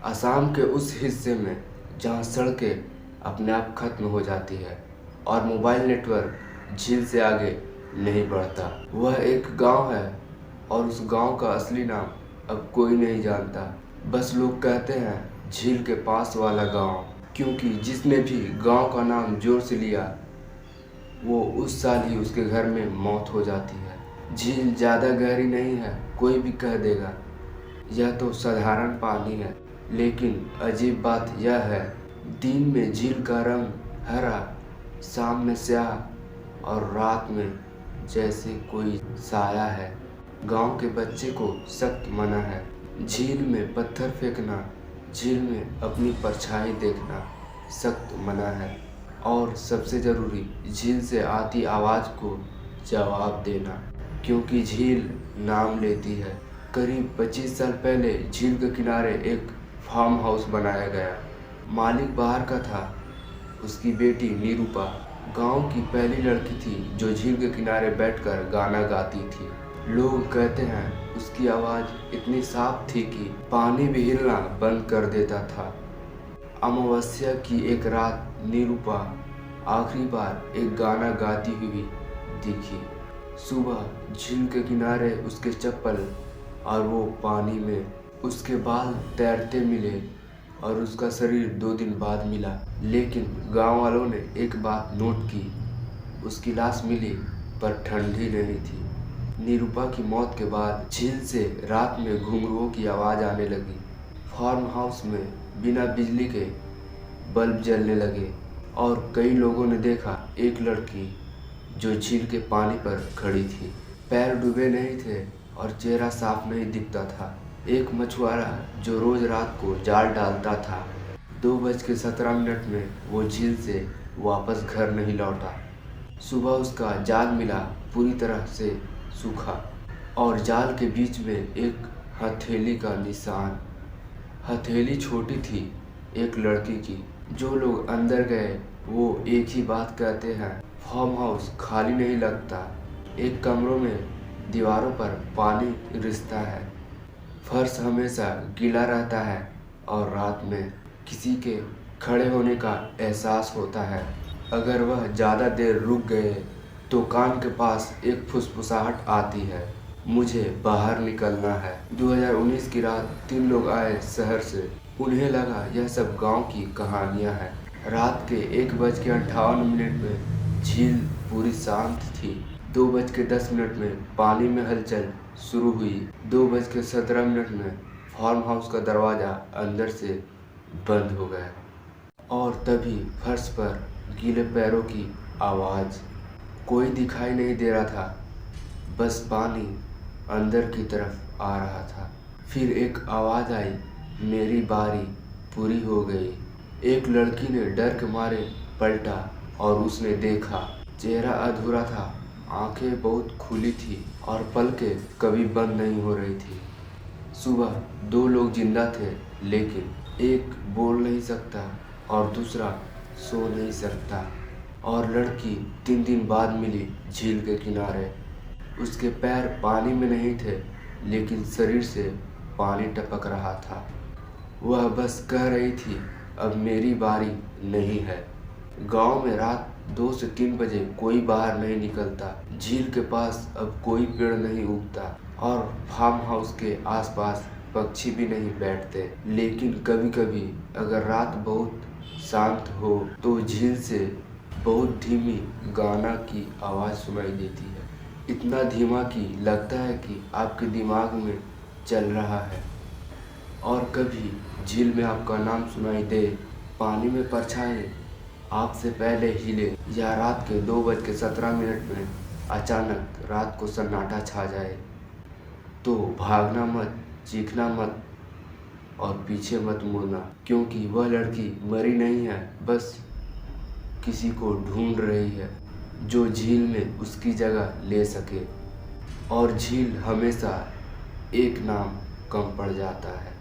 असम के उस हिस्से में जहाँ सड़कें अपने आप खत्म हो जाती है और मोबाइल नेटवर्क झील से आगे नहीं बढ़ता। वह एक गांव है और उस गांव का असली नाम अब कोई नहीं जानता। बस लोग कहते हैं झील के पास वाला गांव, क्योंकि जिसने भी गांव का नाम जोर से लिया वो उस साल ही उसके घर में मौत हो जाती है। झील ज़्यादा गहरी नहीं है, कोई भी कह देगा यह तो साधारण पानी है, लेकिन अजीब बात यह है दिन में झील का रंग हरा, शाम में स्याह और रात में जैसे कोई साया है। गांव के बच्चे को सख्त मना है झील में पत्थर फेंकना, झील में अपनी परछाई देखना सख्त मना है, और सबसे ज़रूरी झील से आती आवाज़ को जवाब देना, क्योंकि झील नाम लेती है। करीब 25 साल पहले झील के किनारे एक फार्म हाउस बनाया गया। मालिक बाहर का था। उसकी बेटी निरूपा गांव की पहली लड़की थी जो झील के किनारे बैठकर गाना गाती थी। लोग कहते हैं उसकी आवाज़ इतनी साफ थी कि पानी भी हिलना बंद कर देता था। अमावस्या की एक रात निरूपा आखिरी बार एक गाना गाती हुई दिखी। सुबह झील के किनारे उसके चप्पल और वो पानी में उसके बाल तैरते मिले और उसका शरीर 2 दिन बाद मिला। लेकिन गांव वालों ने एक बात नोट की, उसकी लाश मिली पर ठंडी नहीं थी। निरूपा की मौत के बाद झील से रात में घुंघरुओं की आवाज़ आने लगी। फार्म हाउस में बिना बिजली के बल्ब जलने लगे और कई लोगों ने देखा एक लड़की जो झील के पानी पर खड़ी थी। पैर डूबे नहीं थे और चेहरा साफ नहीं दिखता था। एक मछुआरा जो रोज रात को जाल डालता था। 2:17 में वो झील से वापस घर नहीं लौटा। सुबह उसका जाल मिला पूरी तरह से सूखा और जाल के बीच में एक हथेली का निशान। हथेली छोटी थी, एक लड़की की। जो लोग अंदर गए वो एक ही बात कहते हैं, फार्म हाउस खाली नहीं लगता। एक कमरों में दीवारों पर पानी रिसता है, फर्श हमेशा गीला रहता है और रात में किसी के खड़े होने का एहसास होता है। अगर वह ज़्यादा देर रुक गए तो कान के पास एक फुसफुसाहट आती है, मुझे बाहर निकलना है। 2019 की रात 3 लोग आए शहर से। उन्हें लगा यह सब गांव की कहानियां हैं। रात के 1:58 में झील पूरी शांत थी। 2:10 में पानी में हलचल शुरू हुई। 2:17 में फार्म हाउस का दरवाज़ा अंदर से बंद हो गया और तभी फर्श पर गीले पैरों की आवाज़। कोई दिखाई नहीं दे रहा था, बस पानी अंदर की तरफ आ रहा था। फिर एक आवाज़ आई, मेरी बारी पूरी हो गई। एक लड़की ने डर के मारे पलटा और उसने देखा चेहरा अधूरा था, आंखें बहुत खुली थी और पलकें कभी बंद नहीं हो रही थी। सुबह 2 लोग जिंदा थे, लेकिन एक बोल नहीं सकता और दूसरा सो नहीं सकता। और लड़की 3 दिन बाद मिली झील के किनारे। उसके पैर पानी में नहीं थे, लेकिन शरीर से पानी टपक रहा था। वह बस कह रही थी, अब मेरी बारी नहीं है। गांव में रात 2 से 3 बजे कोई बाहर नहीं निकलता। झील के पास अब कोई पेड़ नहीं उगता और फार्म हाउस के आसपास पक्षी भी नहीं बैठते। लेकिन कभी कभी अगर रात बहुत शांत हो तो झील से बहुत धीमी गाना की आवाज़ सुनाई देती है। इतना धीमा कि लगता है कि आपके दिमाग में चल रहा है। और कभी झील में आपका नाम सुनाई दे, पानी में परछाई आपसे पहले हिले, या रात के 2:17 में अचानक रात को सन्नाटा छा जाए, तो भागना मत, चीखना मत और पीछे मत मुड़ना, क्योंकि वह लड़की मरी नहीं है, बस किसी को ढूंढ रही है जो झील में उसकी जगह ले सके। और झील हमेशा एक नाम कम पड़ जाता है।